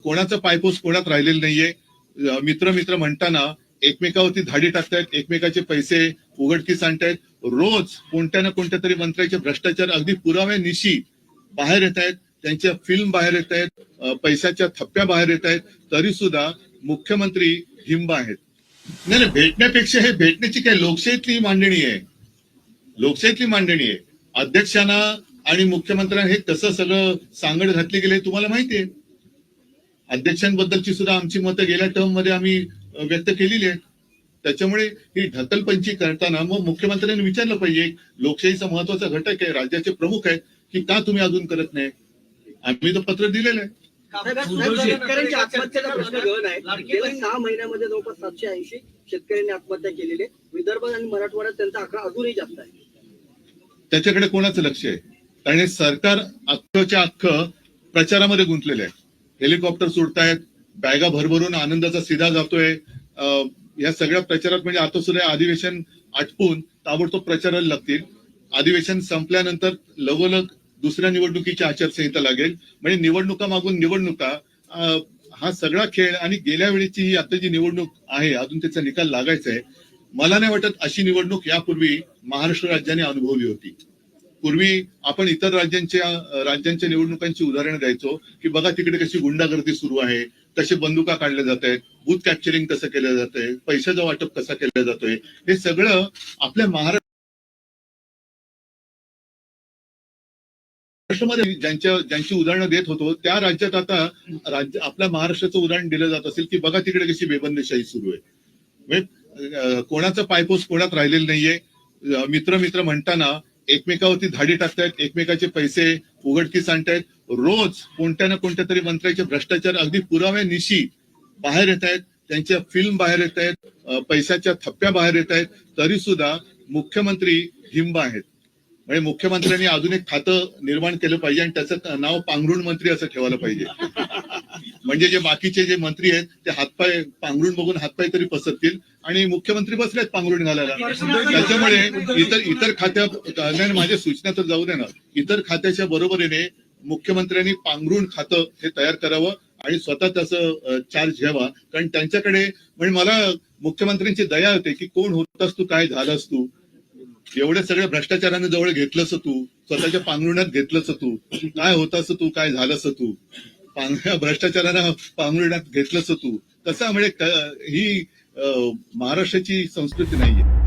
कोणाचं पायपोस कोणात राहिलेलं नाहीये. मित्र मित्र म्हणताना एकमेकावरती धाडी टाकतायत, एकमेकाचे पैसे उघडकीस आणतायत. रोज कोणत्या ना कोणत्या तरी मंत्र्याचे भ्रष्टाचार अगदी पुराव्यानिशी बाहेर येत आहेत, त्यांच्या फिल्म बाहेर येत आहेत, पैशाच्या थप्प्या बाहेर येत आहेत, तरी सुद्धा मुख्यमंत्री हिंब आहेत. नाही, भेटण्यापेक्षा हे भेटण्याची काय लोकशाहीतली मांडणी आहे. लोकशाहीतली मांडणी आहे. अध्यक्षांना आणि मुख्यमंत्र्यांना हे कसं सगळं सांगड घातले गेले तुम्हाला माहिती आहे. अध्यक्षांबद्दलची सुद्धा आमची मतं गेल्या टर्म मध्ये आम्ही व्यक्त केलेली आहेत. त्याच्यामुळे ही ढकलपंची करताना मग मुख्यमंत्र्यांनी विचारलं पाहिजे, लोकशाहीचा महत्वाचा घटक आहे, राज्याचे प्रमुख आहेत, की का तुम्ही अजून करत नाही. आम्ही तर पत्र दिलेलं आहे. शेतकऱ्यांच्या आत्महत्येचा प्रश्न गहन आहे. गेल्या 6 महिन्यामध्ये जवळपास 780 शेतकऱ्यांनी आत्महत्या केलेली आहे. विदर्भ आणि मराठवाड्यात त्यांचा आकडा अजूनही जास्त आहे. त्याच्याकडे कोणाचं लक्ष आहे? कारण सरकार अख्खच्या अख्खं प्रचारामध्ये गुंतलेलं आहे. हेलिकॉप्टर सुटतायत, बॅगा भरभरून आनंदाचा सीधा जातोय. या सगळ्या प्रचारात म्हणजे आता सुद्धा अधिवेशन आटपून ताबडतोब प्रचाराला लागतील. अधिवेशन संपल्यानंतर लगोलग दुसऱ्या निवडणुकीची आचारसंहिता लागेल. म्हणजे निवडणुका मागून निवडणुका, हा सगळा खेळ. आणि गेल्या वेळेची ही आता जी निवडणूक आहे अजून त्याचा निकाल लागायचा आहे. मला नाही वाटत अशी निवडणूक यापूर्वी महाराष्ट्र राज्याने अनुभवली होती. पूर्वी आपण इतर राज्यांच्या निवडणुकांची उदाहरणं द्यायचो की बघा तिकडे कशी गुंडागर्दी सुरू आहे, कसे बंदुका काढल्या जात आहेत, बूथ कॅप्चरिंग कसं केलं जात आहे, पैशाचं वाटप कसं केलं जातोय. हे सगळं आपल्या महाराष्ट्रामध्ये ज्यांची उदाहरणं देत होतो त्या राज्यात आता आपल्या महाराष्ट्राचं उदाहरण दिलं जात असेल की बघा तिकडे कशी बेबंदीशाही सुरू आहे. म्हणजे कोणाचं पायपोस कोणात राहिलेलं नाहीये. मित्र मित्र म्हणताना एकमेकावरती धाडी टाकतायत, एकमेकाचे पैसे उघडकीस आणतायत. रोज कोणत्या ना कोणत्या तरी मंत्र्याचे भ्रष्टाचार अगदी पुराव्यानिशी बाहेर येत आहेत, त्यांच्या फिल्म बाहेर येत आहेत, पैशाच्या थप्प्या बाहेर येत आहेत, तरी सुद्धा मुख्यमंत्री हिंब आहेत. म्हणजे मुख्यमंत्र्यांनी अजून एक खातं निर्माण केलं पाहिजे आणि त्याचं नाव पांघरुण मंत्री असं ठेवायला पाहिजे. म्हणजे जे बाकीचे जे मंत्री आहेत ते हातपाय पांघरुण बघून हातपाय तरी पसरतील आणि मुख्यमंत्री बसलेत पांघरुण घालायला. त्याच्यामुळे इतर खात्या माझ्या सूचना तर जाऊ दे ना, इतर खात्याच्या बरोबरीने मुख्यमंत्र्यांनी पांघरुण खातं हे तयार करावं आणि स्वतः त्याचं चार्ज घ्यावा. कारण त्यांच्याकडे म्हणजे मला मुख्यमंत्र्यांची दया होते की कोण होतास तू, काय झालास तू, एवढ्या सगळ्या भ्रष्टाचाराने जवळ घेतलंस तू, स्वतःच्या पांघरुणात घेतलंस तू, काय होतास तू, काय झालंस तू, भ्रष्टाचारानं पांघरुणात घेतलंस तू. कसं म्हणजे ही महाराष्ट्राची संस्कृती नाहीये.